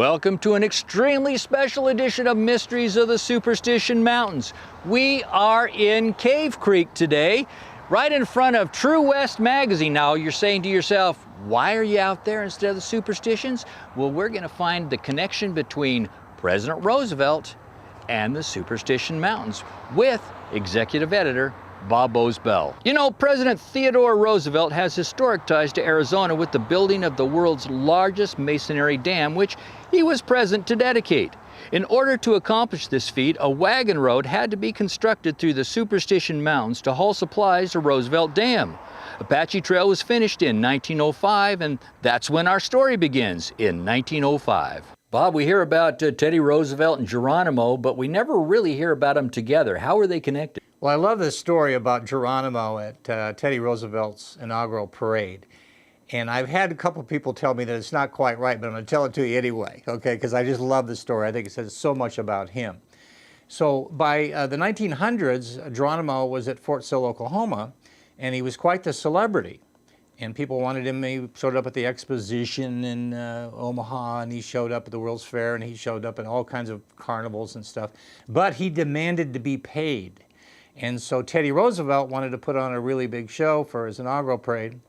Welcome to an extremely special edition of Mysteries of the Superstition Mountains. We are in Cave Creek today, right in front of True West magazine. Now you're saying to yourself, why are you out there instead of the Superstitions? Well, we're going to find the connection between President Roosevelt and the Superstition Mountains with executive editor Boze Bell. You know, President Theodore Roosevelt has historic ties to Arizona with the building of the world's largest masonry dam, which he was present to dedicate. In order to accomplish this feat, a wagon road had to be constructed through the Superstition Mountains to haul supplies to Roosevelt Dam. Apache Trail was finished in 1905, and that's when our story begins, in 1905. Bob, we hear about Teddy Roosevelt and Geronimo, but we never really hear about them together. How are they connected? Well, I love this story about Geronimo at Teddy Roosevelt's inaugural parade. And I've had a couple people tell me that it's not quite right, but I'm going to tell it to you anyway, okay? Because I just love the story. I think it says so much about him. So by the 1900s, Geronimo was at Fort Sill, Oklahoma, and he was quite the celebrity. And people wanted him. He showed up at the exposition in Omaha, and he showed up at the World's Fair, and he showed up at all kinds of carnivals and stuff. But he demanded to be paid. And so Teddy Roosevelt wanted to put on a really big show for his inaugural parade,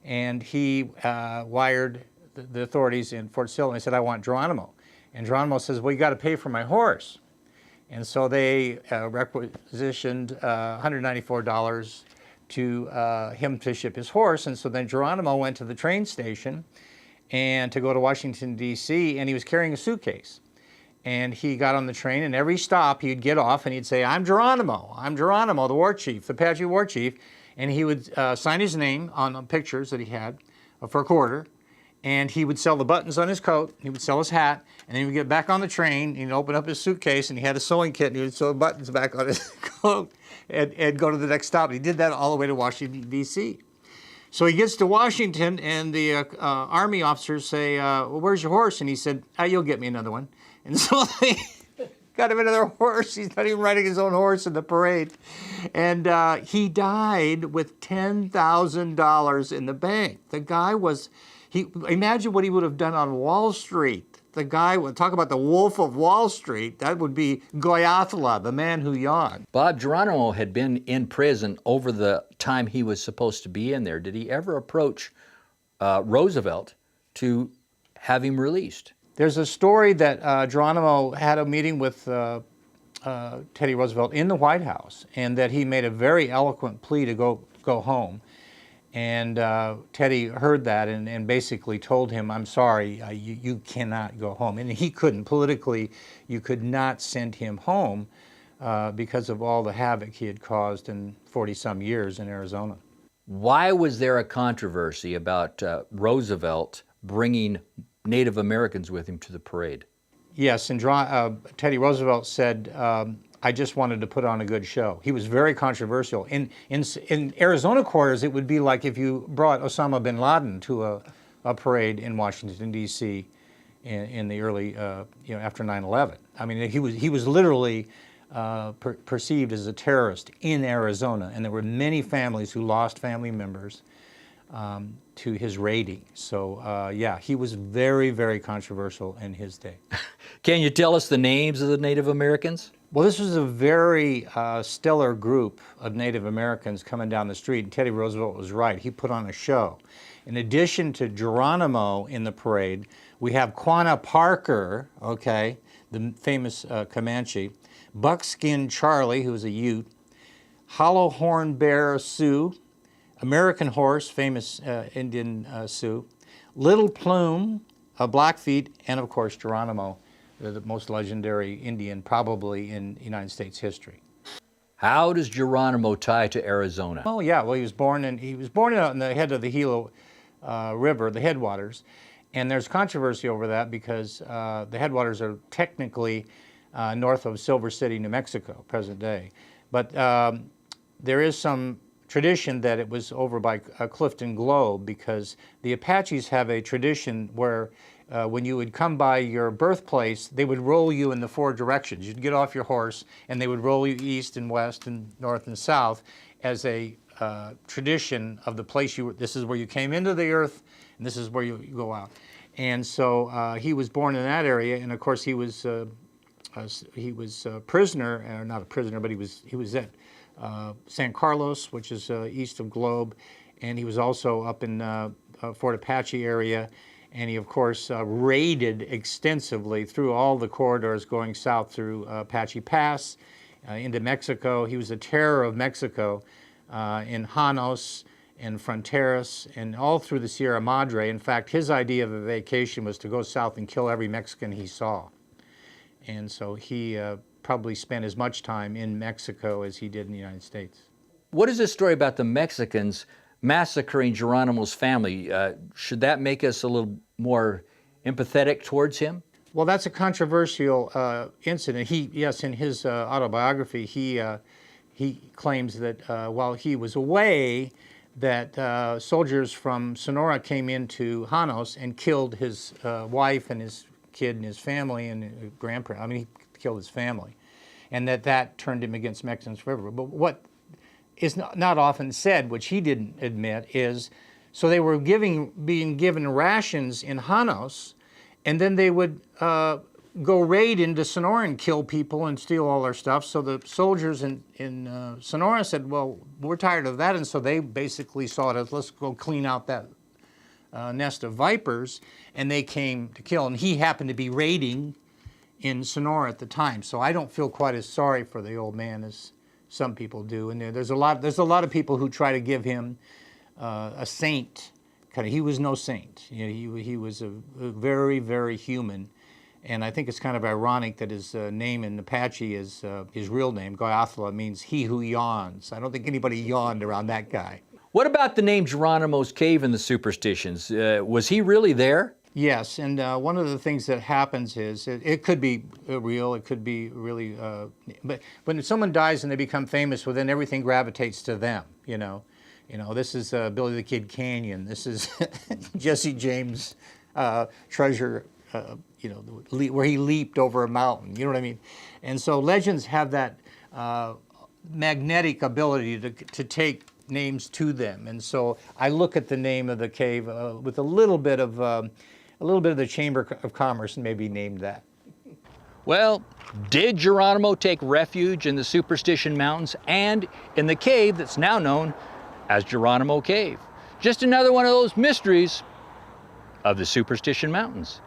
and he wired the authorities in Fort Sill, and he said, I want Geronimo. And Geronimo says, well, you got to pay for my horse. And so they requisitioned $194 to him to ship his horse. And so then Geronimo went to the train station and to go to Washington, D.C., and he was carrying a suitcase. And he got on the train, and every stop he'd get off and he'd say, I'm Geronimo, the war chief, the Apache war chief. And he would sign his name on pictures that he had for a quarter. And he would sell the buttons on his coat, he would sell his hat, and then he would get back on the train, and he'd open up his suitcase, and he had a sewing kit, and he would sew the buttons back on his coat and go to the next stop. He did that all the way to Washington, D.C. So he gets to Washington, and the Army officers say, well, where's your horse? And he said, you'll get me another one. And so they got him another horse. He's not even riding his own horse in the parade. And he died with $10,000 in the bank. The guy was, imagine what he would have done on Wall Street. The guy would talk about the Wolf of Wall Street. That would be Goyathala, the man who yawned. Bob, Geronimo had been in prison over the time he was supposed to be in there. Did he ever approach Roosevelt to have him released? There's a story that Geronimo had a meeting with Teddy Roosevelt in the White House, and that he made a very eloquent plea to go home. And Teddy heard that and basically told him, I'm sorry, you cannot go home. And he couldn't. Politically, you could not send him home because of all the havoc he had caused in 40-some years in Arizona. Why was there a controversy about Roosevelt bringing Native Americans with him to the parade? Yes, and Teddy Roosevelt said, I just wanted to put on a good show. He was very controversial. In Arizona quarters, it would be like if you brought Osama bin Laden to a parade in Washington, D.C. in the early, after 9/11. I mean, he was literally perceived as a terrorist in Arizona, and there were many families who lost family members to his raiding. So, yeah, he was very, very controversial in his day. Can you tell us the names of the Native Americans? Well, this was a very stellar group of Native Americans coming down the street, and Teddy Roosevelt was right. He put on a show. In addition to Geronimo in the parade, we have Quanah Parker, okay, the famous Comanche, Buckskin Charlie, who was a Ute, Hollow Horn Bear Sioux, American Horse, famous Indian Sioux, Little Plume, Blackfeet, and of course Geronimo, the most legendary Indian probably in United States history. How does Geronimo tie to Arizona? Oh yeah, well he was born out in the head of the Gila River, the headwaters, and there's controversy over that because the headwaters are technically north of Silver City, New Mexico, present day, but there is some tradition that it was over by Clifton Globe, because the Apaches have a tradition where when you would come by your birthplace, they would roll you in the four directions. You'd get off your horse, and they would roll you east and west and north and south as a tradition of the place this is where you came into the earth, and this is where you go out. And so he was born in that area, and of course he was a prisoner, or not a prisoner, but he was at San Carlos, which is east of Globe, and he was also up in Fort Apache area, and he of course raided extensively through all the corridors going south through Apache Pass into Mexico. He was a terror of Mexico in Janos and Fronteras and all through the Sierra Madre. In fact, his idea of a vacation was to go south and kill every Mexican he saw. And so he probably spent as much time in Mexico as he did in the United States. What is this story about the Mexicans massacring Geronimo's family? Should that make us a little more empathetic towards him? Well, that's a controversial incident. Yes, in his autobiography, he claims that while he was away, that soldiers from Sonora came into Janos and killed his wife and his kid and his family and his grandparents. I mean, he killed his family, and that turned him against Mexicans forever. But what is not often said, which he didn't admit, is so they were being given rations in Janos, and then they would go raid into Sonora and kill people and steal all their stuff. So the soldiers in Sonora said, well, we're tired of that, and so they basically saw it as, let's go clean out that nest of vipers, and they came to kill. And he happened to be raiding in Sonora at the time, so I don't feel quite as sorry for the old man as some people do. And there's a lot of people who try to give him a saint. He was no saint. You know, he was a very, very human. And I think it's kind of ironic that his name in Apache is his real name, Goyathla, means he who yawns. I don't think anybody yawned around that guy. What about the name Geronimo's Cave in the Superstitions? Was he really there? Yes, and one of the things that happens is it could be real, it could be really, but when someone dies and they become famous, well, then everything gravitates to them, you know. This is Billy the Kid Canyon. This is Jesse James' treasure, where he leaped over a mountain. You know what I mean? And so legends have that magnetic ability to take names to them. And so I look at the name of the cave with a little bit of the Chamber of Commerce, and maybe named that. Well, did Geronimo take refuge in the Superstition Mountains and in the cave that's now known as Geronimo Cave? Just another one of those mysteries of the Superstition Mountains.